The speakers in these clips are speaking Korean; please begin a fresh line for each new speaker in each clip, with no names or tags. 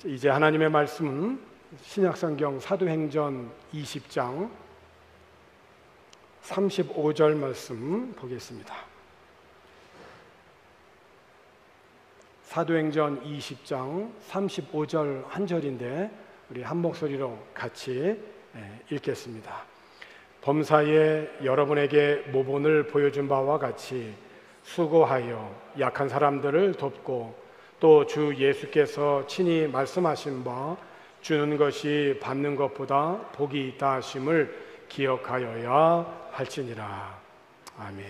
이제 하나님의 말씀은 신약성경 사도행전 20장 35절 말씀 보겠습니다. 사도행전 20장 35절 한 절인데 우리 한 목소리로 같이 읽겠습니다. 범사에 여러분에게 모본을 보여준 바와 같이 수고하여 약한 사람들을 돕고 또 주 예수께서 친히 말씀하신 바 주는 것이 받는 것보다 복이 있다 하심을 기억하여야 할지니라. 아멘.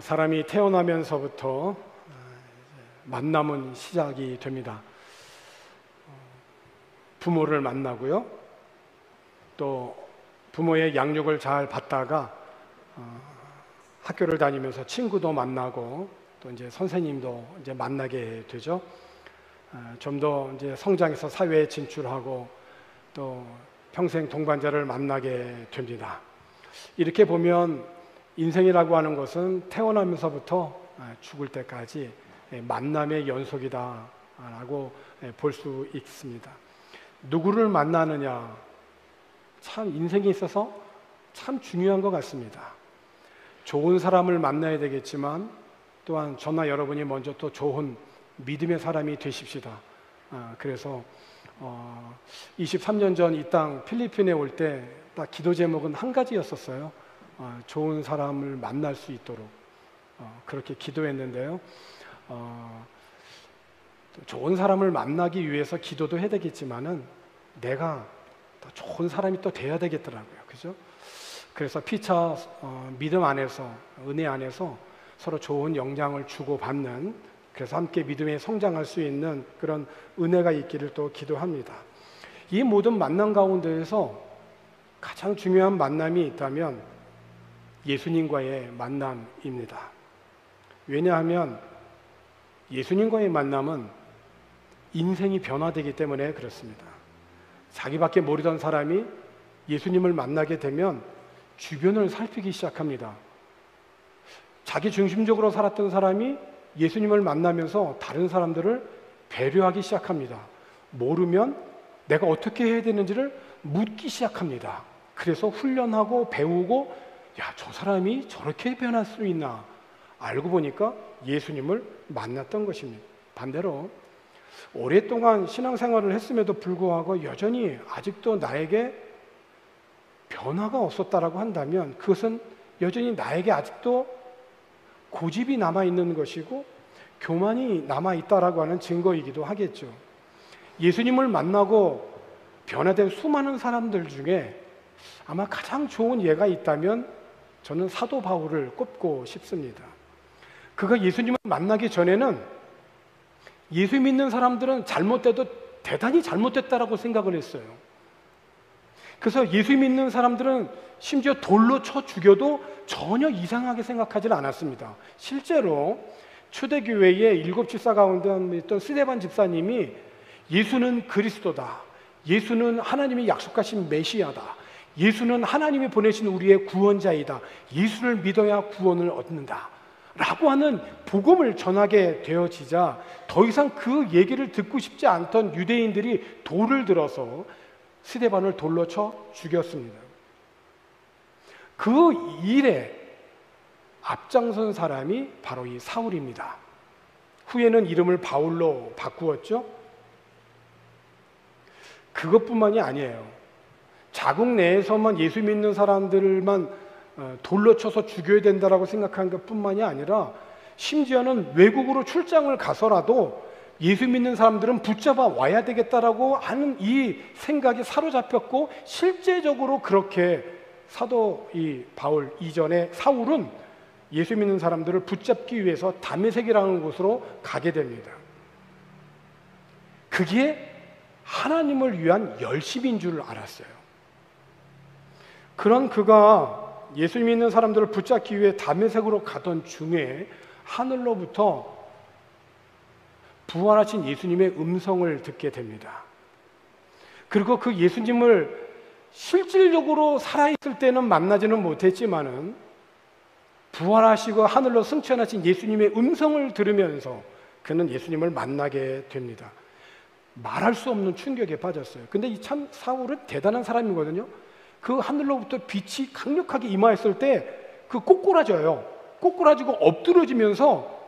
사람이 태어나면서부터 만남은 시작이 됩니다. 부모를 만나고요. 또 부모의 양육을 잘 받다가 학교를 다니면서 친구도 만나고 또 이제 선생님도 이제 만나게 되죠. 좀 더 이제 성장해서 사회에 진출하고 또 평생 동반자를 만나게 됩니다. 이렇게 보면 인생이라고 하는 것은 태어나면서부터 죽을 때까지 만남의 연속이다라고 볼 수 있습니다. 누구를 만나느냐, 참 인생에 있어서 참 중요한 것 같습니다. 좋은 사람을 만나야 되겠지만 또한 저나 여러분이 먼저 또 좋은 믿음의 사람이 되십시다. 그래서 23년 전 이 땅 필리핀에 올 때 딱 기도 제목은 한 가지였었어요. 좋은 사람을 만날 수 있도록 그렇게 기도했는데요. 좋은 사람을 만나기 위해서 기도도 해야 되겠지만은 내가 더 좋은 사람이 또 돼야 되겠더라고요. 그죠? 그래서 피차 믿음 안에서, 은혜 안에서 서로 좋은 영향을 주고받는, 그래서 함께 믿음에 성장할 수 있는 그런 은혜가 있기를 또 기도합니다. 이 모든 만남 가운데에서 가장 중요한 만남이 있다면 예수님과의 만남입니다. 왜냐하면 예수님과의 만남은 인생이 변화되기 때문에 그렇습니다. 자기밖에 모르던 사람이 예수님을 만나게 되면 주변을 살피기 시작합니다. 자기 중심적으로 살았던 사람이 예수님을 만나면서 다른 사람들을 배려하기 시작합니다. 모르면 내가 어떻게 해야 되는지를 묻기 시작합니다. 그래서 훈련하고 배우고, 야, 저 사람이 저렇게 변할 수 있나? 알고 보니까 예수님을 만났던 것입니다. 반대로 오랫동안 신앙생활을 했음에도 불구하고 여전히 아직도 나에게 변화가 없었다라고 한다면 그것은 여전히 나에게 아직도 고집이 남아있는 것이고 교만이 남아있다라고 하는 증거이기도 하겠죠. 예수님을 만나고 변화된 수많은 사람들 중에 아마 가장 좋은 예가 있다면 저는 사도 바울을 꼽고 싶습니다. 그가 예수님을 만나기 전에는 예수 믿는 사람들은 잘못돼도 대단히 잘못됐다라고 생각을 했어요. 그래서 예수 믿는 사람들은 심지어 돌로 쳐 죽여도 전혀 이상하게 생각하지 않았습니다. 실제로 초대교회의 7집사 가운데 있던 스데반 집사님이 예수는 그리스도다, 예수는 하나님이 약속하신 메시아다, 예수는 하나님이 보내신 우리의 구원자이다, 예수를 믿어야 구원을 얻는다 라고 하는 복음을 전하게 되어지자 더 이상 그 얘기를 듣고 싶지 않던 유대인들이 돌을 들어서 스데반을 돌로 쳐 죽였습니다. 그 일에 앞장선 사람이 바로 이 사울입니다. 후에는 이름을 바울로 바꾸었죠. 그것뿐만이 아니에요. 자국 내에서만 예수 믿는 사람들만 돌로 쳐서 죽여야 된다라고 생각한 것뿐만이 아니라 심지어는 외국으로 출장을 가서라도 예수 믿는 사람들은 붙잡아 와야 되겠다라고 하는 이 생각에 사로잡혔고, 실제적으로 그렇게 사도 이 바울 이전에 사울은 예수 믿는 사람들을 붙잡기 위해서 다메섹이라는 곳으로 가게 됩니다. 그게 하나님을 위한 열심인 줄 알았어요. 그런 그가 예수 믿는 사람들을 붙잡기 위해 다메섹으로 가던 중에 하늘로부터 부활하신 예수님의 음성을 듣게 됩니다. 그리고 그 예수님을 실질적으로 살아있을 때는 만나지는 못했지만은 부활하시고 하늘로 승천하신 예수님의 음성을 들으면서 그는 예수님을 만나게 됩니다. 말할 수 없는 충격에 빠졌어요. 근데 이 참 사울은 대단한 사람이거든요. 그 하늘로부터 빛이 강력하게 임하였을 때 그 꼬꾸라져요. 꼬꾸라지고 엎드러지면서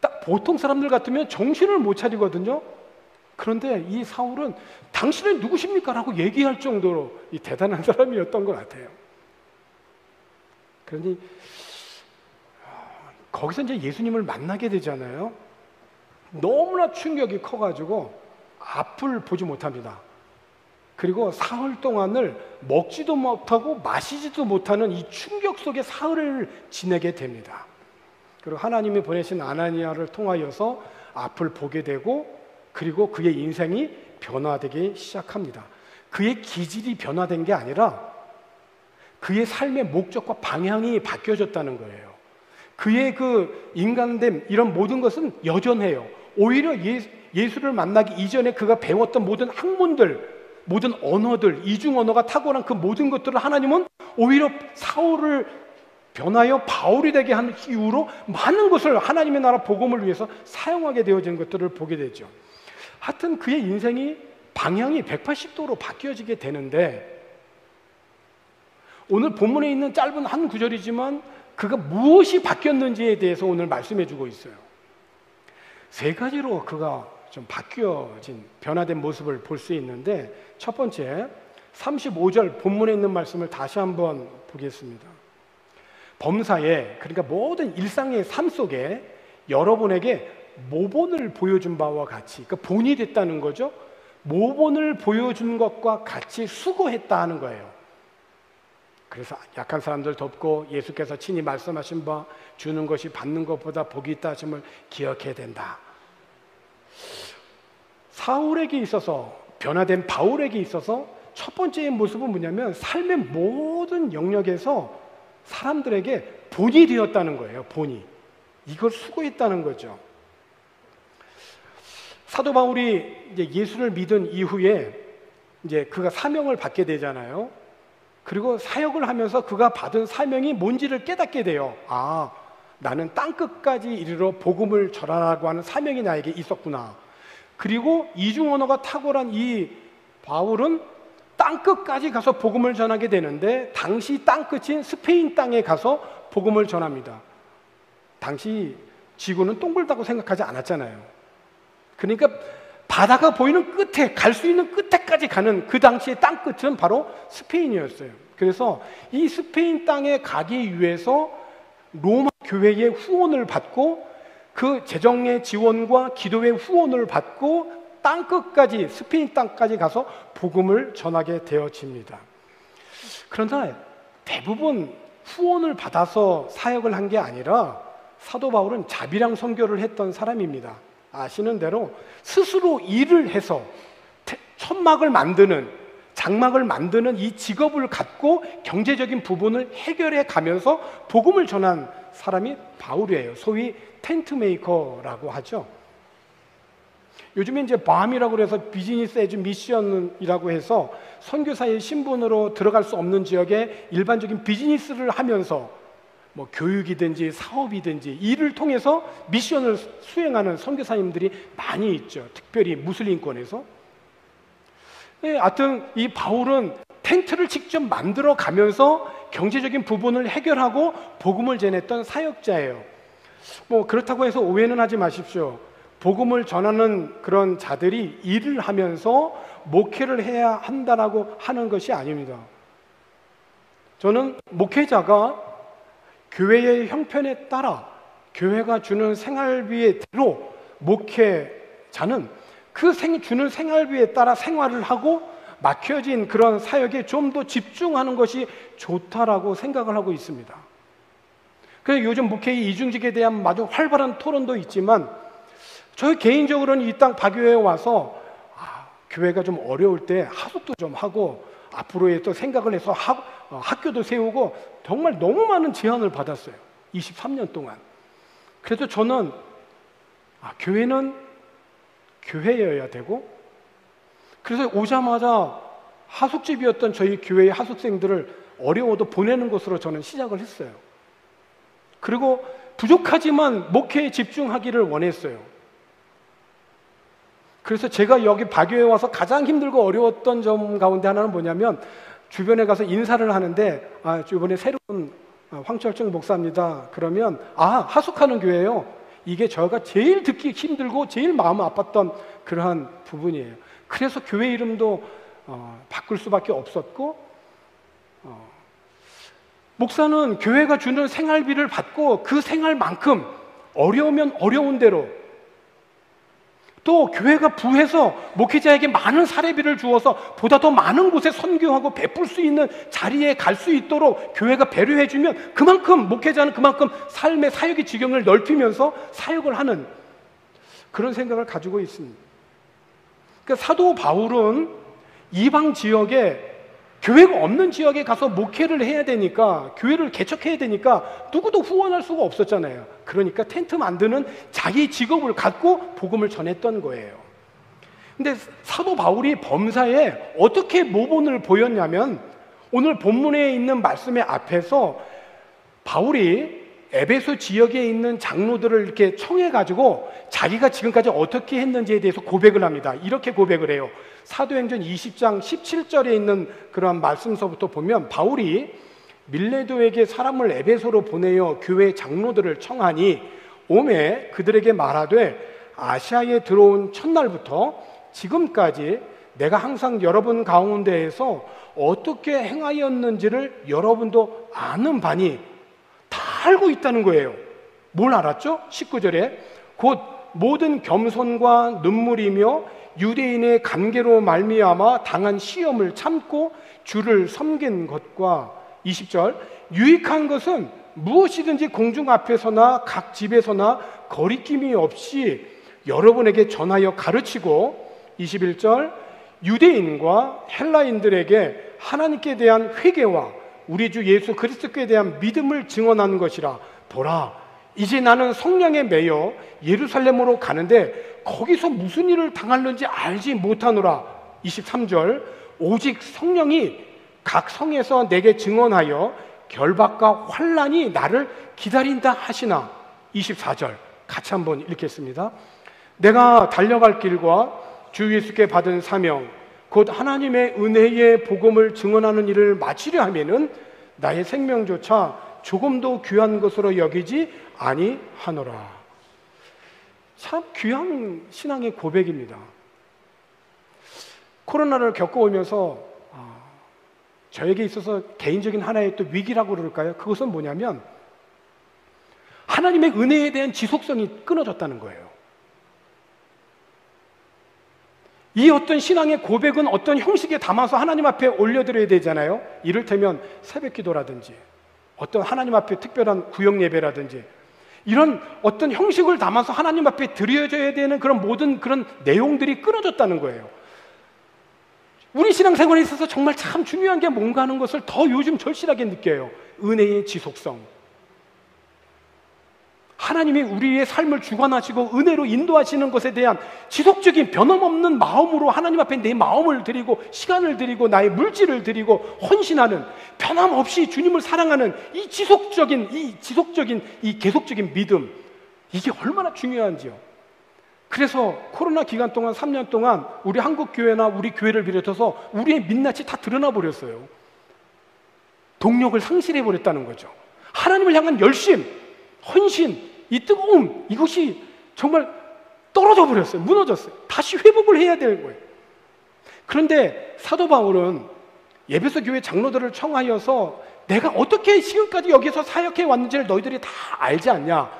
딱 보통 사람들 같으면 정신을 못 차리거든요. 그런데 이 사울은 당신은 누구십니까? 라고 얘기할 정도로 이 대단한 사람이었던 것 같아요. 그러니 거기서 이제 예수님을 만나게 되잖아요. 너무나 충격이 커가지고 앞을 보지 못합니다. 그리고 사흘 동안을 먹지도 못하고 마시지도 못하는 이 충격 속에 사흘을 지내게 됩니다. 그리고 하나님이 보내신 아나니아를 통하여서 앞을 보게 되고 그리고 그의 인생이 변화되기 시작합니다. 그의 기질이 변화된 게 아니라 그의 삶의 목적과 방향이 바뀌어졌다는 거예요. 그의 그 인간됨 이런 모든 것은 여전해요. 오히려 예수를 만나기 이전에 그가 배웠던 모든 학문들, 모든 언어들, 이중 언어가 탁월한 그 모든 것들을 하나님은 오히려 사울을 변하여 바울이 되게 한 이후로 많은 것을 하나님의 나라 복음을 위해서 사용하게 되어진 것들을 보게 되죠. 하여튼 그의 인생이 방향이 180도로 바뀌어지게 되는데 오늘 본문에 있는 짧은 한 구절이지만 그가 무엇이 바뀌었는지에 대해서 오늘 말씀해 주고 있어요. 세 가지로 그가 좀 바뀌어진 변화된 모습을 볼 수 있는데 첫 번째 35절 본문에 있는 말씀을 다시 한번 보겠습니다. 범사에 그러니까 모든 일상의 삶 속에 여러분에게 모본을 보여준 바와 같이 그러니까 본이 됐다는 거죠. 모본을 보여준 것과 같이 수고했다 하는 거예요. 그래서 약한 사람들 돕고 예수께서 친히 말씀하신 바 주는 것이 받는 것보다 복이 있다 하심을 기억해야 된다. 사울에게 있어서 변화된 바울에게 있어서 첫 번째 모습은 뭐냐면 삶의 모든 영역에서 사람들에게 본이 되었다는 거예요. 본이. 이걸 수고했다는 거죠. 사도 바울이 이제 예수를 믿은 이후에 이제 그가 사명을 받게 되잖아요. 그리고 사역을 하면서 그가 받은 사명이 뭔지를 깨닫게 돼요. 아, 나는 땅끝까지 이르러 복음을 전하라고 하는 사명이 나에게 있었구나. 그리고 이중 언어가 탁월한 이 바울은 땅끝까지 가서 복음을 전하게 되는데 당시 땅끝인 스페인 땅에 가서 복음을 전합니다. 당시 지구는 동글다고 생각하지 않았잖아요. 그러니까 바다가 보이는 끝에 갈 수 있는 끝에까지 가는 그 당시의 땅끝은 바로 스페인이었어요. 그래서 이 스페인 땅에 가기 위해서 로마 교회의 후원을 받고 그 재정의 지원과 기도의 후원을 받고 땅끝까지 스페인 땅까지 가서 복음을 전하게 되어집니다. 그러나 대부분 후원을 받아서 사역을 한 게 아니라 사도 바울은 자비랑 선교를 했던 사람입니다. 아시는 대로 스스로 일을 해서 천막을 만드는 장막을 만드는 이 직업을 갖고 경제적인 부분을 해결해 가면서 복음을 전한 사람이 바울이에요. 소위 텐트 메이커라고 하죠. 요즘에 이제 BAM이라고 해서 비즈니스 에즈 미션이라고 해서 선교사의 신분으로 들어갈 수 없는 지역에 일반적인 비즈니스를 하면서 뭐 교육이든지 사업이든지 일을 통해서 미션을 수행하는 선교사님들이 많이 있죠. 특별히 무슬림권에서. 하여튼 이 바울은 텐트를 직접 만들어 가면서 경제적인 부분을 해결하고 복음을 전했던 사역자예요. 뭐 그렇다고 해서 오해는 하지 마십시오. 복음을 전하는 그런 자들이 일을 하면서 목회를 해야 한다라고 하는 것이 아닙니다. 저는 목회자가 교회의 형편에 따라 교회가 주는 생활비대로 목회자는 그 주는 생활비에 따라 생활을 하고 막혀진 그런 사역에 좀 더 집중하는 것이 좋다라고 생각을 하고 있습니다. 그래서 요즘 목회의 이중직에 대한 아주 활발한 토론도 있지만 저 개인적으로는 이 땅 박교회에 와서 교회가 좀 어려울 때 하숙도 좀 하고 앞으로의 또 생각을 해서 학교도 세우고 정말 너무 많은 제안을 받았어요. 23년 동안. 그래서 저는 교회는 교회여야 되고 그래서 오자마자 하숙집이었던 저희 교회의 하숙생들을 어려워도 보내는 것으로 저는 시작을 했어요. 그리고 부족하지만 목회에 집중하기를 원했어요. 그래서 제가 여기 바교에 와서 가장 힘들고 어려웠던 점 가운데 하나는 뭐냐면, 주변에 가서 인사를 하는데 이번에 새로운 황철중 목사입니다. 그러면 하숙하는 교회예요. 이게 저가 제일 듣기 힘들고 제일 마음 아팠던 그러한 부분이에요. 그래서 교회 이름도 바꿀 수밖에 없었고, 목사는 교회가 주는 생활비를 받고 그 생활만큼 어려우면 어려운 대로, 또 교회가 부해서 목회자에게 많은 사례비를 주어서 보다 더 많은 곳에 선교하고 베풀 수 있는 자리에 갈 수 있도록 교회가 배려해주면 그만큼 목회자는 그만큼 삶의 사역의 지경을 넓히면서 사역을 하는 그런 생각을 가지고 있습니다. 그러니까 사도 바울은 이방 지역에, 교회가 없는 지역에 가서 목회를 해야 되니까, 교회를 개척해야 되니까 누구도 후원할 수가 없었잖아요. 그러니까 텐트 만드는 자기 직업을 갖고 복음을 전했던 거예요. 근데 사도 바울이 범사에 어떻게 모본을 보였냐면, 오늘 본문에 있는 말씀의 앞에서 바울이 에베소 지역에 있는 장로들을 이렇게 청해가지고 자기가 지금까지 어떻게 했는지에 대해서 고백을 합니다. 이렇게 고백을 해요. 사도행전 20장 17절에 있는 그런 말씀서부터 보면, 바울이 밀레도에게 사람을 에베소로 보내어 교회 장로들을 청하니 오매 그들에게 말하되, 아시아에 들어온 첫날부터 지금까지 내가 항상 여러분 가운데에서 어떻게 행하였는지를 여러분도 아는 바니, 다 알고 있다는 거예요. 뭘 알았죠? 19절에 곧 모든 겸손과 눈물이며 유대인의 관계로 말미암아 당한 시험을 참고 주를 섬긴 것과, 20절 유익한 것은 무엇이든지 공중 앞에서나 각 집에서나 거리낌이 없이 여러분에게 전하여 가르치고, 21절 유대인과 헬라인들에게 하나님께 대한 회개와 우리 주 예수 그리스도께 대한 믿음을 증언하는 것이라. 보라, 이제 나는 성령에 매여 예루살렘으로 가는데 거기서 무슨 일을 당할는지 알지 못하노라. 23절 오직 성령이 각 성에서 내게 증언하여 결박과 환난이 나를 기다린다 하시나. 24절 같이 한번 읽겠습니다. 내가 달려갈 길과 주 예수께 받은 사명 곧 하나님의 은혜의 복음을 증언하는 일을 마치려 하면은 나의 생명조차 조금도 귀한 것으로 여기지 아니하노라. 참 귀한 신앙의 고백입니다. 코로나를 겪어오면서 저에게 있어서 개인적인 하나의 또 위기라고 그럴까요? 그것은 뭐냐면 하나님의 은혜에 대한 지속성이 끊어졌다는 거예요. 이 어떤 신앙의 고백은 어떤 형식에 담아서 하나님 앞에 올려드려야 되잖아요. 이를테면 새벽 기도라든지 어떤 하나님 앞에 특별한 구역 예배라든지 이런 어떤 형식을 담아서 하나님 앞에 드려져야 되는 그런 모든 그런 내용들이 끊어졌다는 거예요. 우리 신앙생활에 있어서 정말 참 중요한 게 뭔가 하는 것을 더 요즘 절실하게 느껴요. 은혜의 지속성. 하나님이 우리의 삶을 주관하시고 은혜로 인도하시는 것에 대한 지속적인 변함없는 마음으로 하나님 앞에 내 마음을 드리고 시간을 드리고 나의 물질을 드리고 헌신하는, 변함없이 주님을 사랑하는 이 지속적인 이 계속적인 믿음, 이게 얼마나 중요한지요. 그래서 코로나 기간 동안 3년 동안 우리 한국 교회나 우리 교회를 비롯해서 우리의 민낯이 다 드러나 버렸어요. 동력을 상실해 버렸다는 거죠. 하나님을 향한 열심, 헌신, 이 뜨거움, 이것이 정말 떨어져 버렸어요. 무너졌어요. 다시 회복을 해야 되는 거예요. 그런데 사도 바울은 에베소 교회 장로들을 청하여서 내가 어떻게 지금까지 여기서 사역해 왔는지를 너희들이 다 알지 않냐.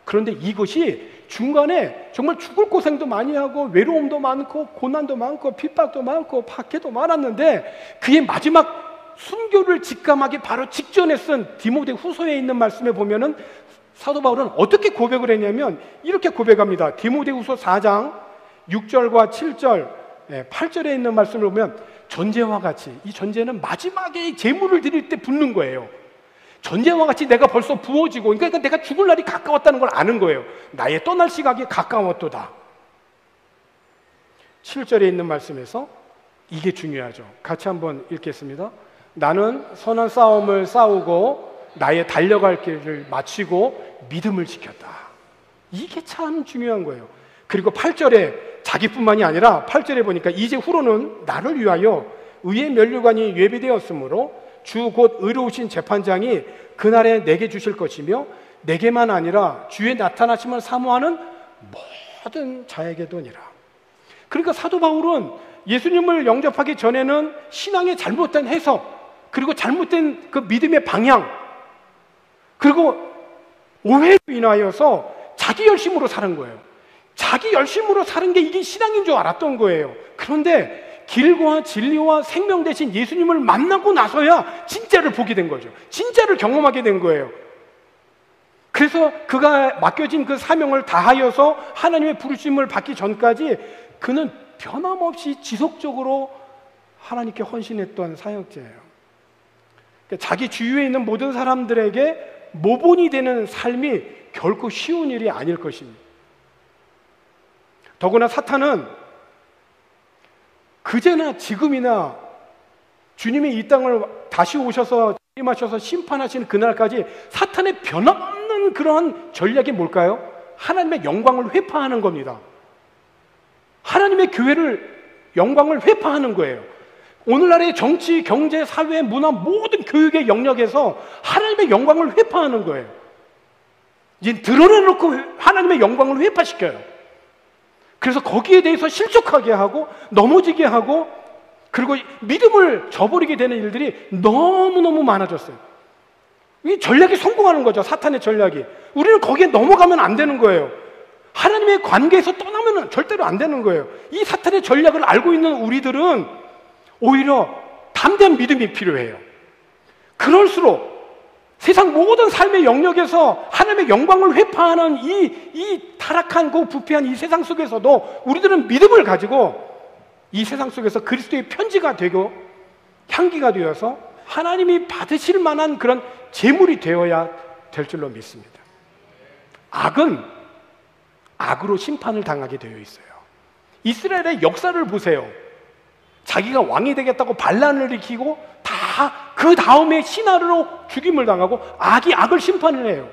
그런데 이것이 중간에 정말 죽을 고생도 많이 하고 외로움도 많고 고난도 많고 핍박도 많고 박해도 많았는데, 그의 마지막 순교를 직감하기 바로 직전에 쓴 디모데 후서에 있는 말씀에 보면은 사도 바울은 어떻게 고백을 했냐면 이렇게 고백합니다. 디모데 후서 4장 6절과 7절 8절에 있는 말씀을 보면, 전제와 같이, 이 전제는 마지막에 제물을 드릴 때 붓는 거예요. 전제와 같이 내가 벌써 부어지고, 그러니까 내가 죽을 날이 가까웠다는 걸 아는 거예요. 나의 떠날 시각이 가까웠도다. 7절에 있는 말씀에서 이게 중요하죠. 같이 한번 읽겠습니다. 나는 선한 싸움을 싸우고 나의 달려갈 길을 마치고 믿음을 지켰다. 이게 참 중요한 거예요. 그리고 8절에 자기뿐만이 아니라 8절에 보니까 이제 후로는 나를 위하여 의의 면류관이 예비되었으므로 주 곧 의로우신 재판장이 그날에 내게 주실 것이며 내게만 아니라 주의 나타나심을 사모하는 모든 자에게도니라. 그러니까 사도 바울은 예수님을 영접하기 전에는 신앙의 잘못된 해석, 그리고 잘못된 그 믿음의 방향, 그리고 오해로 인하여서 자기 열심으로 사는 거예요. 자기 열심으로 사는 게 이게 신앙인 줄 알았던 거예요. 그런데 길과 진리와 생명 되신 예수님을 만나고 나서야 진짜를 보게 된 거죠. 진짜를 경험하게 된 거예요. 그래서 그가 맡겨진 그 사명을 다하여서 하나님의 부르심을 받기 전까지 그는 변함없이 지속적으로 하나님께 헌신했던 사역자예요. 그러니까 자기 주위에 있는 모든 사람들에게 모본이 되는 삶이 결코 쉬운 일이 아닐 것입니다. 더구나 사탄은 그제나 지금이나 주님이 이 땅을 다시 오셔서 임하셔서 심판하시는 그날까지 사탄의 변함없는 그러한 전략이 뭘까요? 하나님의 영광을 회파하는 겁니다. 하나님의 교회를 영광을 회파하는 거예요. 오늘날의 정치, 경제, 사회, 문화 모든 교육의 영역에서 하나님의 영광을 회파하는 거예요. 이제 드러내놓고 하나님의 영광을 회파시켜요. 그래서 거기에 대해서 실족하게 하고 넘어지게 하고 그리고 믿음을 저버리게 되는 일들이 너무너무 많아졌어요. 이 전략이 성공하는 거죠. 사탄의 전략이. 우리는 거기에 넘어가면 안 되는 거예요. 하나님의 관계에서 떠나면 절대로 안 되는 거예요. 이 사탄의 전략을 알고 있는 우리들은 오히려 담대한 믿음이 필요해요. 그럴수록 세상 모든 삶의 영역에서 하나님의 영광을 회파하는 이 타락한 그 부패한 이 세상 속에서도 우리들은 믿음을 가지고 이 세상 속에서 그리스도의 편지가 되고 향기가 되어서 하나님이 받으실 만한 그런 제물이 되어야 될 줄로 믿습니다. 악은 악으로 심판을 당하게 되어 있어요. 이스라엘의 역사를 보세요. 자기가 왕이 되겠다고 반란을 일으키고 다 그 다음에 신하로 죽임을 당하고 악이 악을 심판을 해요.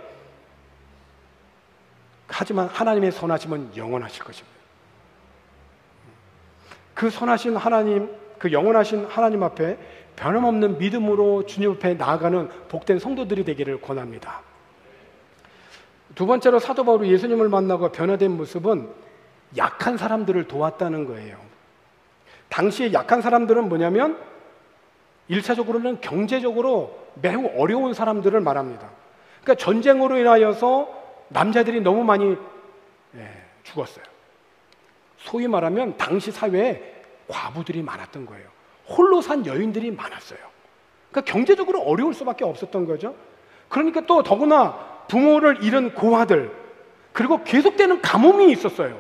하지만 하나님의 선하심은 영원하실 것입니다. 그 선하신 하나님, 그 영원하신 하나님 앞에 변함없는 믿음으로 주님 앞에 나아가는 복된 성도들이 되기를 권합니다. 두 번째로 사도 바울이 예수님을 만나고 변화된 모습은 약한 사람들을 도왔다는 거예요. 당시에 약한 사람들은 뭐냐면 1차적으로는 경제적으로 매우 어려운 사람들을 말합니다. 그러니까 전쟁으로 인하여서 남자들이 너무 많이 죽었어요. 소위 말하면 당시 사회에 과부들이 많았던 거예요. 홀로 산 여인들이 많았어요. 그러니까 경제적으로 어려울 수밖에 없었던 거죠. 그러니까 또 더구나 부모를 잃은 고아들, 그리고 계속되는 가뭄이 있었어요.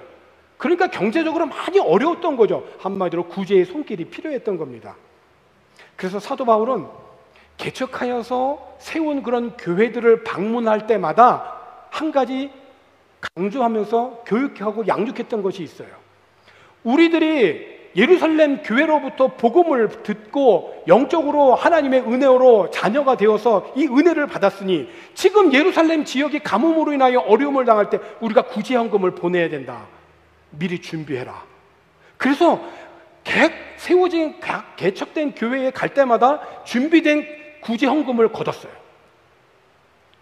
그러니까 경제적으로 많이 어려웠던 거죠. 한마디로 구제의 손길이 필요했던 겁니다. 그래서 사도 바울은 개척하여서 세운 그런 교회들을 방문할 때마다 한 가지 강조하면서 교육하고 양육했던 것이 있어요. 우리들이 예루살렘 교회로부터 복음을 듣고 영적으로 하나님의 은혜로 자녀가 되어서 이 은혜를 받았으니 지금 예루살렘 지역이 가뭄으로 인하여 어려움을 당할 때 우리가 구제헌금을 보내야 된다. 미리 준비해라. 그래서 세워진 개척된 교회에 갈 때마다 준비된 구제헌금을 걷었어요.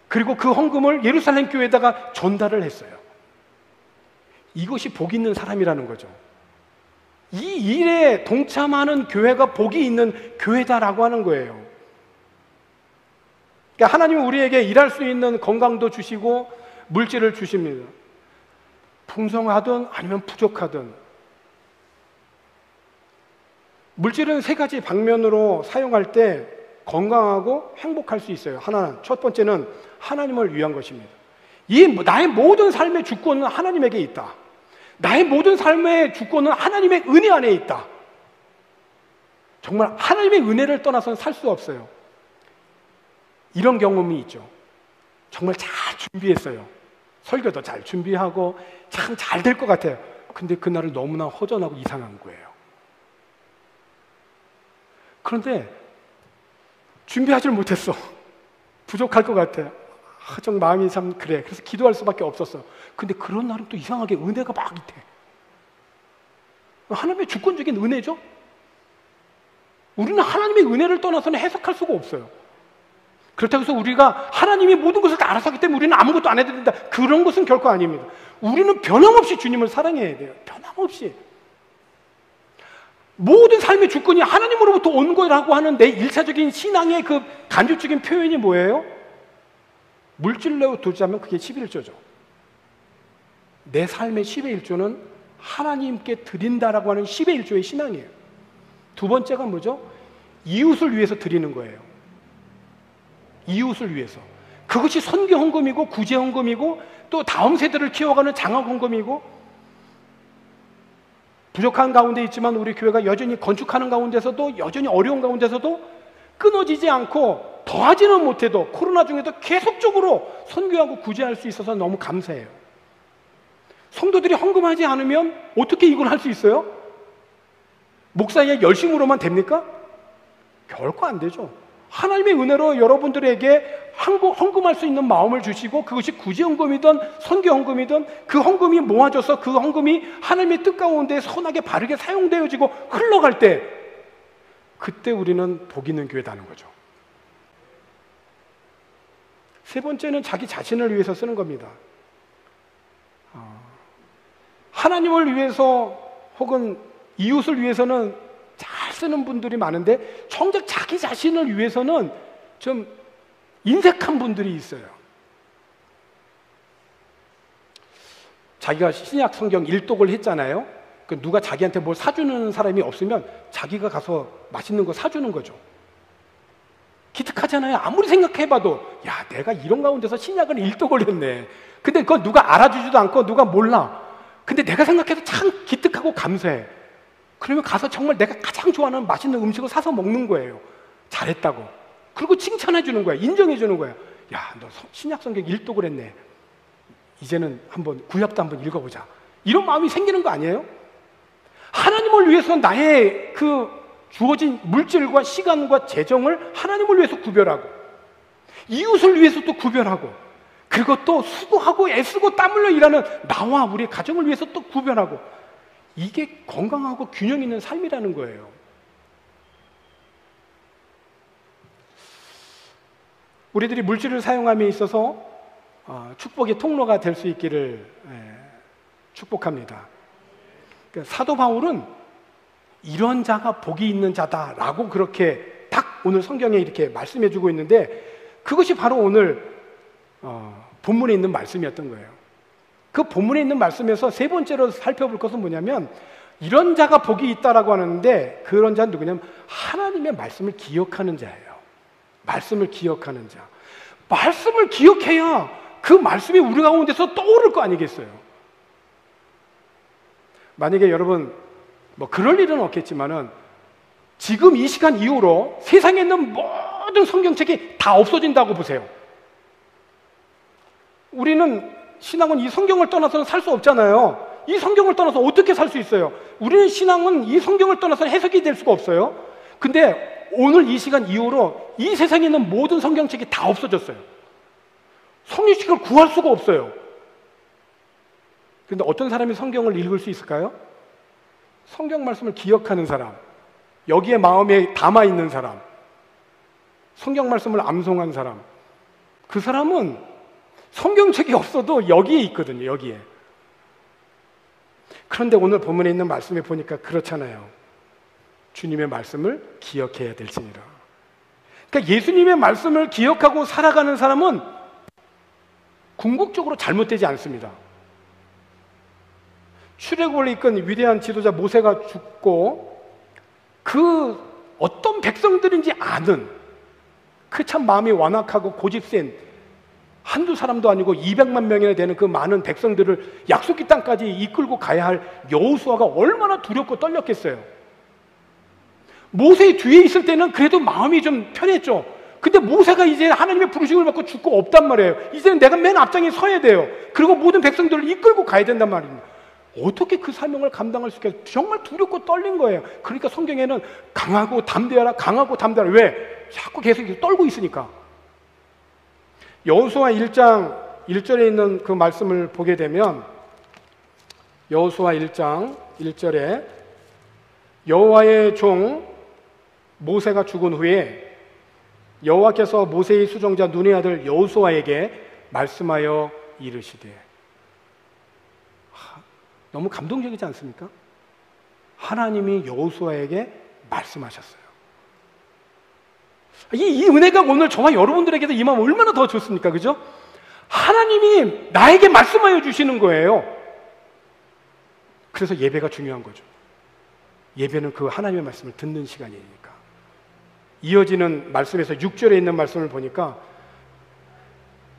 그리고 그 헌금을 예루살렘 교회에다가 전달을 했어요. 이것이 복 있는 사람이라는 거죠. 이 일에 동참하는 교회가 복이 있는 교회다라고 하는 거예요. 그러니까 하나님은 우리에게 일할 수 있는 건강도 주시고 물질을 주십니다. 풍성하든 아니면 부족하든. 물질은 세 가지 방면으로 사용할 때 건강하고 행복할 수 있어요. 하나는, 첫 번째는 하나님을 위한 것입니다. 나의 모든 삶의 주권은 하나님에게 있다. 나의 모든 삶의 주권은 하나님의 은혜 안에 있다. 정말 하나님의 은혜를 떠나서는 살 수 없어요. 이런 경험이 있죠. 정말 잘 준비했어요. 설교도 잘 준비하고 참 잘 될 것 같아요. 근데 그날은 너무나 허전하고 이상한 거예요. 그런데 준비하지를 못했어. 부족할 것 같아. 좀 마음이 참 그래. 그래서 기도할 수밖에 없었어. 근데 그런 날은 또 이상하게 은혜가 막 있대. 하나님의 주권적인 은혜죠. 우리는 하나님의 은혜를 떠나서는 해석할 수가 없어요. 그렇다고 해서 우리가 하나님이 모든 것을 다 알아서 하기 때문에 우리는 아무것도 안 해도 된다, 그런 것은 결코 아닙니다. 우리는 변함없이 주님을 사랑해야 돼요. 변함없이. 모든 삶의 주권이 하나님으로부터 온 거라고 하는 내 일차적인 신앙의 그 간접적인 표현이 뭐예요? 물질로 두자면 그게 11조죠. 내 삶의 10의 1조는 하나님께 드린다라고 하는 10의 1조의 신앙이에요. 두 번째가 뭐죠? 이웃을 위해서 드리는 거예요. 이웃을 위해서. 그것이 선교 헌금이고 구제 헌금이고 또 다음 세대를 키워가는 장학 헌금이고, 부족한 가운데 있지만 우리 교회가 여전히 건축하는 가운데서도, 여전히 어려운 가운데서도 끊어지지 않고 더하지는 못해도 코로나 중에도 계속적으로 선교하고 구제할 수 있어서 너무 감사해요. 성도들이 헌금하지 않으면 어떻게 이걸 할 수 있어요? 목사의 열심으로만 됩니까? 결코 안 되죠. 하나님의 은혜로 여러분들에게 헌금할 수 있는 마음을 주시고, 그것이 구제헌금이든 선교헌금이든 그 헌금이 모아져서 그 헌금이 하나님의 뜻 가운데 선하게 바르게 사용되어지고 흘러갈 때, 그때 우리는 복 있는 교회다는 거죠. 세 번째는 자기 자신을 위해서 쓰는 겁니다. 하나님을 위해서 혹은 이웃을 위해서는 잘 쓰는 분들이 많은데, 정작 자기 자신을 위해서는 좀 인색한 분들이 있어요. 자기가 신약 성경 일독을 했잖아요. 누가 자기한테 뭘 사주는 사람이 없으면 자기가 가서 맛있는 거 사주는 거죠. 기특하잖아요. 아무리 생각해봐도, 야, 내가 이런 가운데서 신약을 일독을 했네. 근데 그거 누가 알아주지도 않고 누가 몰라. 근데 내가 생각해도 참 기특하고 감사해. 그러면 가서 정말 내가 가장 좋아하는 맛있는 음식을 사서 먹는 거예요. 잘했다고. 그리고 칭찬해 주는 거야. 인정해 주는 거야. 야, 너 신약 성경 일독을 했네. 이제는 한번 구약도 한번 읽어보자. 이런 마음이 생기는 거 아니에요? 하나님을 위해서 나의 그 주어진 물질과 시간과 재정을 하나님을 위해서 구별하고, 이웃을 위해서 또 구별하고, 그리고 또 수고하고 애쓰고 땀 흘려 일하는 나와 우리 가정을 위해서 또 구별하고, 이게 건강하고 균형 있는 삶이라는 거예요. 우리들이 물질을 사용함에 있어서 축복의 통로가 될 수 있기를 축복합니다. 사도 바울은 이런 자가 복이 있는 자다라고 그렇게 딱 오늘 성경에 이렇게 말씀해 주고 있는데, 그것이 바로 오늘 본문에 있는 말씀이었던 거예요. 그 본문에 있는 말씀에서 세 번째로 살펴볼 것은 뭐냐면, 이런 자가 복이 있다라고 하는데, 그런 자는 누구냐면 하나님의 말씀을 기억하는 자예요. 말씀을 기억하는 자. 말씀을 기억해야 그 말씀이 우리 가운데서 떠오를 거 아니겠어요? 만약에 여러분 뭐 그럴 일은 없겠지만은, 지금 이 시간 이후로 세상에 있는 모든 성경책이 다 없어진다고 보세요. 우리는 신앙은 이 성경을 떠나서는 살 수 없잖아요. 이 성경을 떠나서 어떻게 살 수 있어요? 우리는 신앙은 이 성경을 떠나서 해석이 될 수가 없어요. 근데 오늘 이 시간 이후로 이 세상에 있는 모든 성경책이 다 없어졌어요. 성경책을 구할 수가 없어요. 그런데 어떤 사람이 성경을 읽을 수 있을까요? 성경 말씀을 기억하는 사람, 여기에 마음에 담아있는 사람, 성경 말씀을 암송한 사람, 그 사람은 성경책이 없어도 여기에 있거든요. 여기에. 그런데 오늘 본문에 있는 말씀에 보니까 그렇잖아요. 주님의 말씀을 기억해야 될지니라. 그러니까 예수님의 말씀을 기억하고 살아가는 사람은 궁극적으로 잘못되지 않습니다. 출애굽을 이끈 위대한 지도자 모세가 죽고, 그 어떤 백성들인지 아는, 그 참 마음이 완악하고 고집센 한두 사람도 아니고 200만 명이나 되는 그 많은 백성들을 약속의 땅까지 이끌고 가야 할 여호수아가 얼마나 두렵고 떨렸겠어요. 모세 뒤에 있을 때는 그래도 마음이 좀 편했죠. 근데 모세가 이제 하나님의 부르심을 받고 죽고 없단 말이에요. 이제는 내가 맨 앞장에 서야 돼요. 그리고 모든 백성들을 이끌고 가야 된단 말입니다. 어떻게 그 사명을 감당할 수 있겠어요? 정말 두렵고 떨린 거예요. 그러니까 성경에는 강하고 담대하라, 강하고 담대하라. 왜? 자꾸 계속 떨고 있으니까. 여호수아 1장 1절에 있는 그 말씀을 보게 되면, 여호수아 1장 1절에 여호와의 종 모세가 죽은 후에 여호와께서 모세의 수종자 눈의 아들 여호수아에게 말씀하여 이르시되, 너무 감동적이지 않습니까? 하나님이 여호수아에게 말씀하셨어요. 이 은혜가 오늘 저와 여러분들에게도 임하면 얼마나 더 좋습니까? 그죠? 하나님이 나에게 말씀하여 주시는 거예요. 그래서 예배가 중요한 거죠. 예배는 그 하나님의 말씀을 듣는 시간이니까. 이어지는 말씀에서 6절에 있는 말씀을 보니까,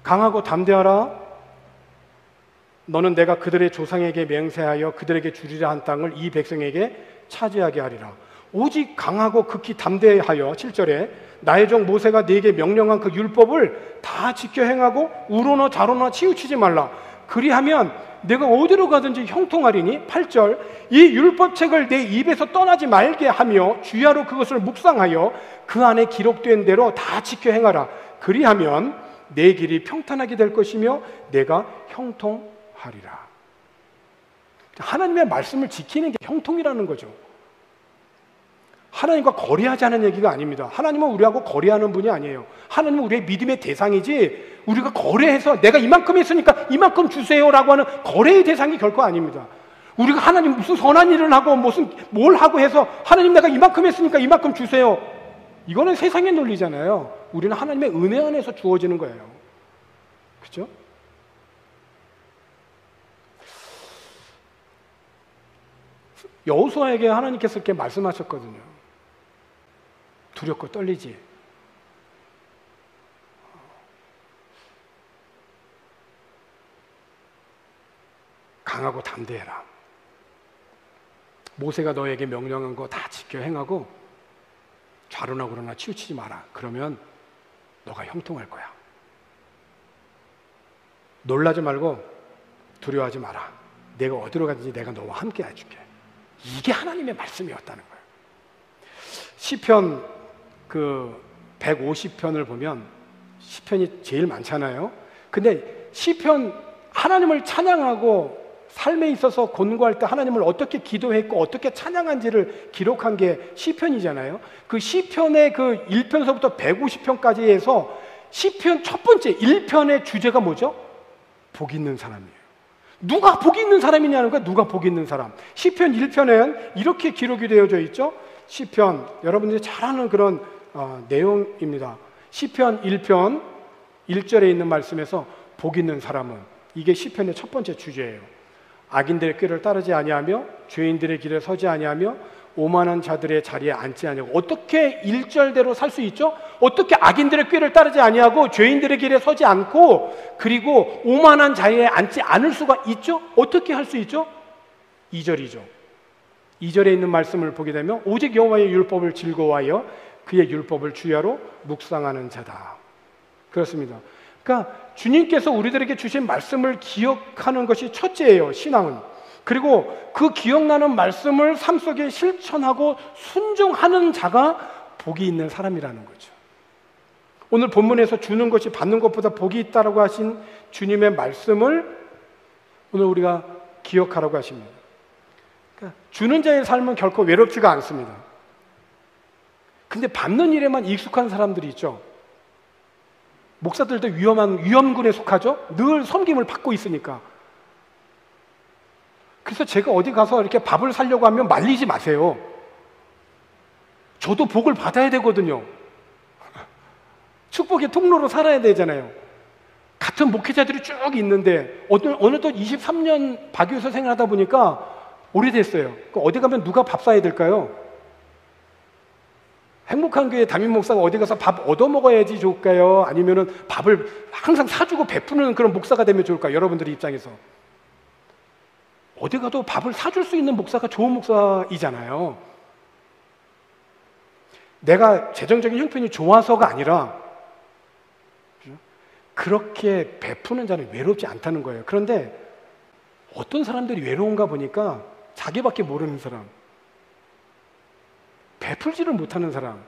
강하고 담대하라. 너는 내가 그들의 조상에게 맹세하여 그들에게 주리라 한 땅을 이 백성에게 차지하게 하리라. 오직 강하고 극히 담대하여, 7절에 나의 종 모세가 네게 명령한 그 율법을 다 지켜 행하고 우로나 좌로나 치우치지 말라. 그리하면 내가 어디로 가든지 형통하리니. 8절 이 율법책을 내 입에서 떠나지 말게 하며 주야로 그것을 묵상하여 그 안에 기록된 대로 다 지켜 행하라. 그리하면 내 길이 평탄하게 될 것이며 내가 형통하리라. 하나님의 말씀을 지키는 게 형통이라는 거죠. 하나님과 거래하지 않은 얘기가 아닙니다. 하나님은 우리하고 거래하는 분이 아니에요. 하나님은 우리의 믿음의 대상이지, 우리가 거래해서 내가 이만큼 했으니까 이만큼 주세요라고 하는 거래의 대상이 결코 아닙니다. 우리가 하나님 무슨 선한 일을 하고 무슨 뭘 하고 해서 하나님 내가 이만큼 했으니까 이만큼 주세요, 이거는 세상의 논리잖아요. 우리는 하나님의 은혜 안에서 주어지는 거예요. 그렇죠? 여호수아에게 하나님께서 이렇게 말씀하셨거든요. 두렵고 떨리지. 강하고 담대해라. 모세가 너에게 명령한 거 다 지켜 행하고 좌로나 우로나 치우치지 마라. 그러면 너가 형통할 거야. 놀라지 말고 두려워하지 마라. 내가 어디로 가든지 내가 너와 함께 해줄게. 이게 하나님의 말씀이었다는 거예요. 시편 150편을 보면 시편이 제일 많잖아요. 근데 시편, 하나님을 찬양하고 삶에 있어서 곤고할 때 하나님을 어떻게 기도했고 어떻게 찬양한지를 기록한 게 시편이잖아요. 그 시편의 그 1편서부터 150편까지 해서 시편 첫 번째 1편의 주제가 뭐죠? 복 있는 사람이에요. 누가 복 있는 사람이냐는 거야. 누가 복 있는 사람. 시편 1편에는 이렇게 기록이 되어져 있죠. 시편, 여러분들이 잘 아는 그런 내용입니다. 시편 1편 1절에 있는 말씀에서 복 있는 사람은, 이게 시편의 첫 번째 주제예요. 악인들의 꾀를 따르지 아니하며 죄인들의 길에 서지 아니하며 오만한 자들의 자리에 앉지 아니하고. 어떻게 1절대로 살 수 있죠? 어떻게 악인들의 꾀를 따르지 아니하고 죄인들의 길에 서지 않고 그리고 오만한 자리에 앉지 않을 수가 있죠? 어떻게 할 수 있죠? 2절이죠. 2절에 있는 말씀을 보게 되면 오직 여호와의 율법을 즐거워하여 그의 율법을 주야로 묵상하는 자다. 그렇습니다. 그러니까 주님께서 우리들에게 주신 말씀을 기억하는 것이 첫째예요, 신앙은. 그리고 그 기억나는 말씀을 삶 속에 실천하고 순종하는 자가 복이 있는 사람이라는 거죠. 오늘 본문에서 주는 것이 받는 것보다 복이 있다라고 하신 주님의 말씀을 오늘 우리가 기억하라고 하십니다. 그러니까 주는 자의 삶은 결코 외롭지가 않습니다. 근데 받는 일에만 익숙한 사람들이 있죠. 목사들도 위험군에 속하죠. 늘 섬김을 받고 있으니까. 그래서 제가 어디 가서 이렇게 밥을 사려고 하면 말리지 마세요. 저도 복을 받아야 되거든요. 축복의 통로로 살아야 되잖아요. 같은 목회자들이 쭉 있는데 어느덧 23년 박유에서 생활하다 보니까 오래됐어요. 어디 가면 누가 밥 사야 될까요? 행복한 교회 담임 목사가 어디 가서 밥 얻어먹어야지 좋을까요? 아니면은 밥을 항상 사주고 베푸는 그런 목사가 되면 좋을까요? 여러분들의 입장에서. 어디 가도 밥을 사줄 수 있는 목사가 좋은 목사이잖아요. 내가 재정적인 형편이 좋아서가 아니라 그렇게 베푸는 자는 외롭지 않다는 거예요. 그런데 어떤 사람들이 외로운가 보니까 자기밖에 모르는 사람, 베풀지를 못하는 사람,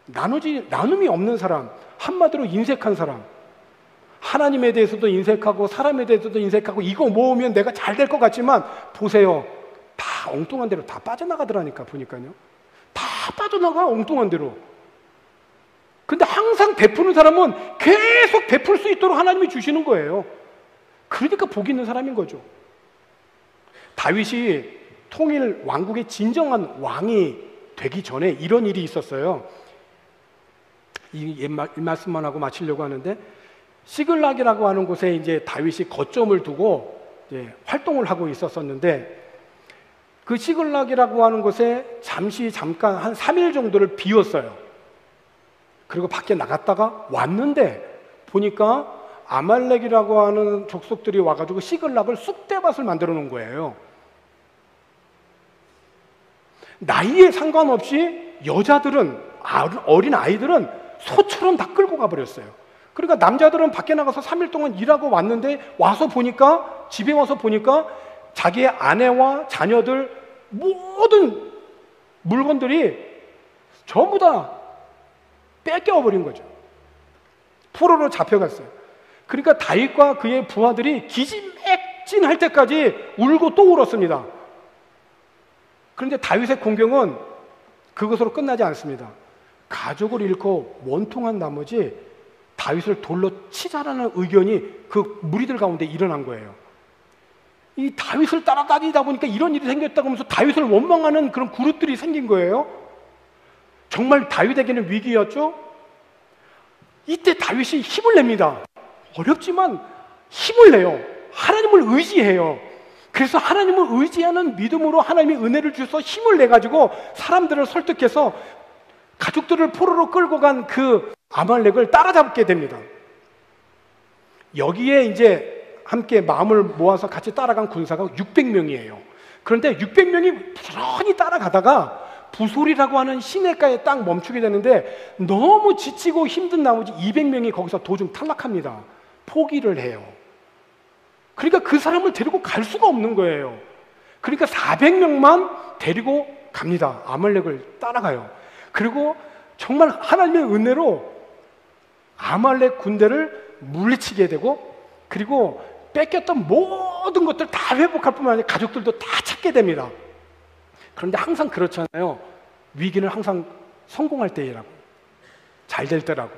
나눔이 없는 사람, 한마디로 인색한 사람, 하나님에 대해서도 인색하고 사람에 대해서도 인색하고 이거 모으면 내가 잘 될 것 같지만 보세요, 다 다 엉뚱한 데로 다 빠져나가더라니까 보니까요. 다 빠져나가 엉뚱한 데로. 근데 항상 베푸는 사람은 계속 베풀 수 있도록 하나님이 주시는 거예요. 그러니까 복 있는 사람인 거죠. 다윗이 통일 왕국의 진정한 왕이 되기 전에 이런 일이 있었어요. 이 말씀만 하고 마치려고 하는데, 시글락이라고 하는 곳에 이제 다윗이 거점을 두고 이제 활동을 하고 있었었는데, 그 시글락이라고 하는 곳에 잠깐 한 3일 정도를 비웠어요. 그리고 밖에 나갔다가 왔는데 보니까 아말렉이라고 하는 족속들이 와가지고 시글락을 쑥대밭을 만들어 놓은 거예요. 나이에 상관없이 여자들은, 어린 아이들은 소처럼 다 끌고 가버렸어요. 그러니까 남자들은 밖에 나가서 3일 동안 일하고 왔는데 와서 보니까, 집에 와서 보니까 자기의 아내와 자녀들 모든 물건들이 전부 다 뺏겨버린 거죠. 포로로 잡혀갔어요. 그러니까 다윗과 그의 부하들이 기진맥진할 때까지 울고 또 울었습니다. 그런데 다윗의 공경은 그것으로 끝나지 않습니다. 가족을 잃고 원통한 나머지 다윗을 돌로 치자라는 의견이 그 무리들 가운데 일어난 거예요. 이 다윗을 따라다니다 보니까 이런 일이 생겼다고 하면서 다윗을 원망하는 그런 그룹들이 생긴 거예요. 정말 다윗에게는 위기였죠. 이때 다윗이 힘을 냅니다. 어렵지만 힘을 내요. 하나님을 의지해요. 그래서 하나님을 의지하는 믿음으로 하나님이 은혜를 주셔서 힘을 내가지고 사람들을 설득해서 가족들을 포로로 끌고 간 그 아말렉을 따라잡게 됩니다. 여기에 이제 함께 마음을 모아서 같이 따라간 군사가 600명이에요. 그런데 600명이 부지런히 따라가다가 부솔이라고 하는 시냇가에 딱 멈추게 되는데 너무 지치고 힘든 나머지 200명이 거기서 도중 탈락합니다. 포기를 해요. 그러니까 그 사람을 데리고 갈 수가 없는 거예요. 그러니까 400명만 데리고 갑니다. 아말렉을 따라가요. 그리고 정말 하나님의 은혜로 아말렉 군대를 물리치게 되고, 그리고 뺏겼던 모든 것들 다 회복할 뿐만 아니라 가족들도 다 찾게 됩니다. 그런데 항상 그렇잖아요. 위기는 항상 성공할 때이라고, 잘 될 때라고.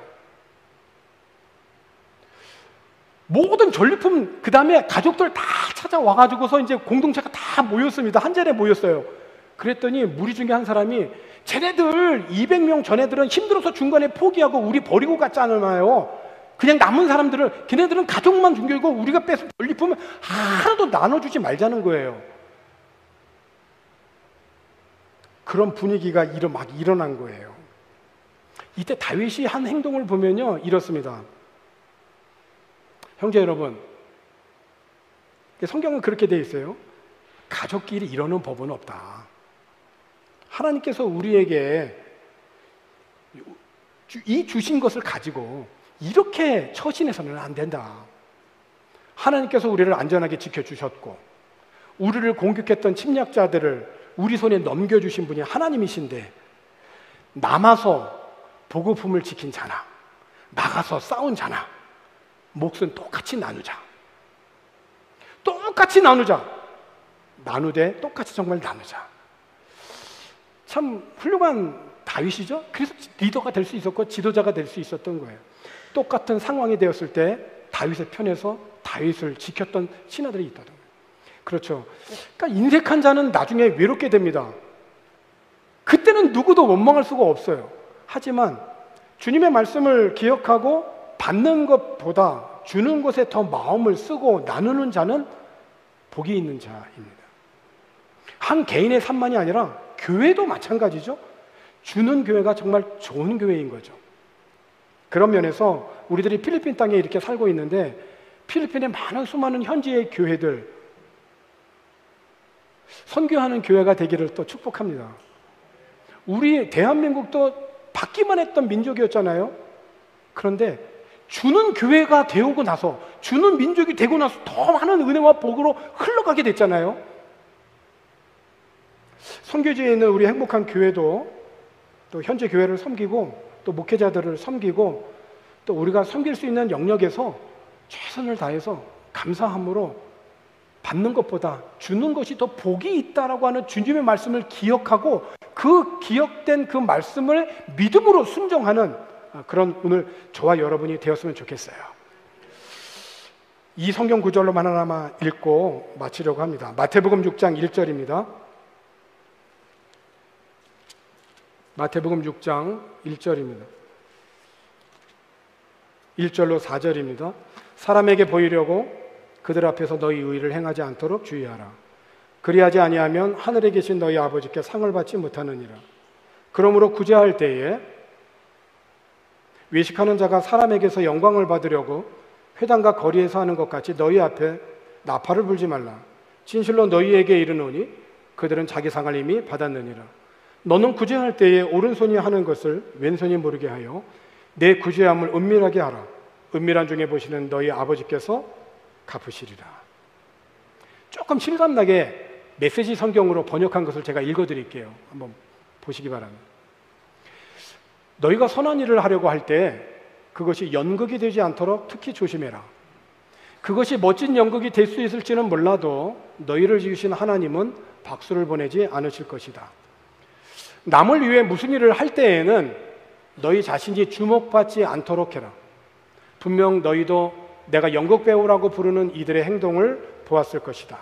모든 전리품, 그 다음에 가족들 다 찾아와가지고서 이제 공동체가 다 모였습니다. 한 자리에 모였어요. 그랬더니 무리 중에 한 사람이, 쟤네들 200명 전애들은 힘들어서 중간에 포기하고 우리 버리고 갔잖아요. 그냥 남은 사람들을, 걔네들은 가족만 중결고 우리가 뺏은 전리품을 하나도 나눠주지 말자는 거예요. 그런 분위기가 막 일어난 거예요. 이때 다윗이 한 행동을 보면요, 이렇습니다. 형제 여러분, 성경은 그렇게 되어 있어요. 가족끼리 이러는 법은 없다. 하나님께서 우리에게 이 주신 것을 가지고 이렇게 처신해서는 안 된다. 하나님께서 우리를 안전하게 지켜주셨고, 우리를 공격했던 침략자들을 우리 손에 넘겨주신 분이 하나님이신데, 남아서 보급품을 지킨 자나 나가서 싸운 자나 몫은 똑같이 나누자. 똑같이 나누자. 나누되 똑같이 정말 나누자. 참 훌륭한 다윗이죠. 그래서 리더가 될 수 있었고 지도자가 될 수 있었던 거예요. 똑같은 상황이 되었을 때 다윗의 편에서 다윗을 지켰던 신하들이 있다던 거예요. 그렇죠. 그러니까 인색한 자는 나중에 외롭게 됩니다. 그때는 누구도 원망할 수가 없어요. 하지만 주님의 말씀을 기억하고 받는 것보다 주는 것에 더 마음을 쓰고 나누는 자는 복이 있는 자입니다. 한 개인의 삶만이 아니라 교회도 마찬가지죠. 주는 교회가 정말 좋은 교회인 거죠. 그런 면에서 우리들이 필리핀 땅에 이렇게 살고 있는데, 필리핀의 많은 수많은 현지의 교회들, 선교하는 교회가 되기를 또 축복합니다. 우리 대한민국도 받기만 했던 민족이었잖아요. 그런데 주는 교회가 되고 나서, 주는 민족이 되고 나서 더 많은 은혜와 복으로 흘러가게 됐잖아요. 선교지에 있는 우리 행복한 교회도 또 현재 교회를 섬기고 또 목회자들을 섬기고 또 우리가 섬길 수 있는 영역에서 최선을 다해서 감사함으로 받는 것보다 주는 것이 더 복이 있다라고 하는 주님의 말씀을 기억하고 그 기억된 그 말씀을 믿음으로 순종하는 그런 오늘 저와 여러분이 되었으면 좋겠어요. 이 성경 구절로만 하나만 읽고 마치려고 합니다. 마태복음 6장 1절입니다. 마태복음 6장 1절입니다. 1절로 4절입니다. 사람에게 보이려고 그들 앞에서 너희 의를 행하지 않도록 주의하라. 그리하지 아니하면 하늘에 계신 너희 아버지께 상을 받지 못하느니라. 그러므로 구제할 때에 외식하는 자가 사람에게서 영광을 받으려고 회당과 거리에서 하는 것 같이 너희 앞에 나팔을 불지 말라. 진실로 너희에게 이르노니 그들은 자기 상을 이미 받았느니라. 너는 구제할 때에 오른손이 하는 것을 왼손이 모르게 하여 내 구제함을 은밀하게 하라. 은밀한 중에 보시는 너희 아버지께서 갚으시리라. 조금 실감나게 메시지 성경으로 번역한 것을 제가 읽어드릴게요. 한번 보시기 바랍니다. 너희가 선한 일을 하려고 할 때 그것이 연극이 되지 않도록 특히 조심해라. 그것이 멋진 연극이 될 수 있을지는 몰라도 너희를 지으신 하나님은 박수를 보내지 않으실 것이다. 남을 위해 무슨 일을 할 때에는 너희 자신이 주목받지 않도록 해라. 분명 너희도 내가 연극 배우라고 부르는 이들의 행동을 보았을 것이다.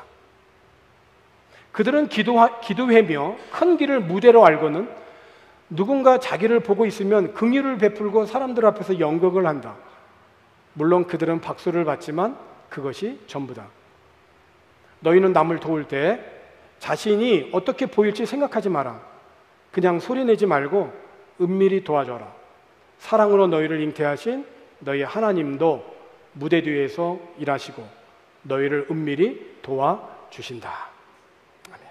그들은 기도회며 큰 길을 무대로 알고는 누군가 자기를 보고 있으면 긍휼을 베풀고 사람들 앞에서 연극을 한다. 물론 그들은 박수를 받지만 그것이 전부다. 너희는 남을 도울 때 자신이 어떻게 보일지 생각하지 마라. 그냥 소리내지 말고 은밀히 도와줘라. 사랑으로 너희를 잉태하신 너희 하나님도 무대 뒤에서 일하시고 너희를 은밀히 도와주신다. 아멘.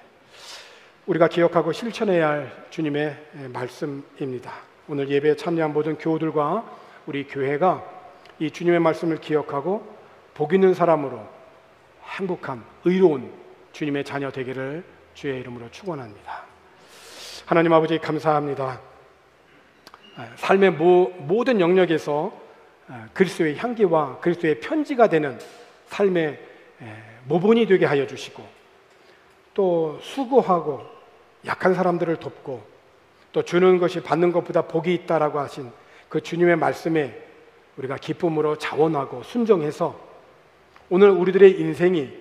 우리가 기억하고 실천해야 할 주님의 말씀입니다. 오늘 예배에 참여한 모든 교우들과 우리 교회가 이 주님의 말씀을 기억하고 복 있는 사람으로 행복한 의로운 주님의 자녀 되기를 주의 이름으로 축원합니다. 하나님 아버지 감사합니다. 삶의 모든 영역에서 그리스도의 향기와 그리스도의 편지가 되는 삶의 모본이 되게 하여 주시고 또 수고하고 약한 사람들을 돕고 또 주는 것이 받는 것보다 복이 있다라고 하신 그 주님의 말씀에 우리가 기쁨으로 자원하고 순종해서 오늘 우리들의 인생이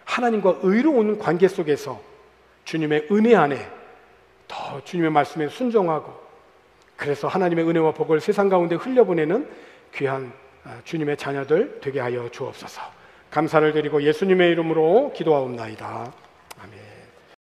하나님과 의로운 관계 속에서 주님의 은혜 안에 더 주님의 말씀에 순종하고 그래서 하나님의 은혜와 복을 세상 가운데 흘려보내는 귀한 주님의 자녀들 되게 하여 주옵소서. 감사를 드리고 예수님의 이름으로 기도하옵나이다.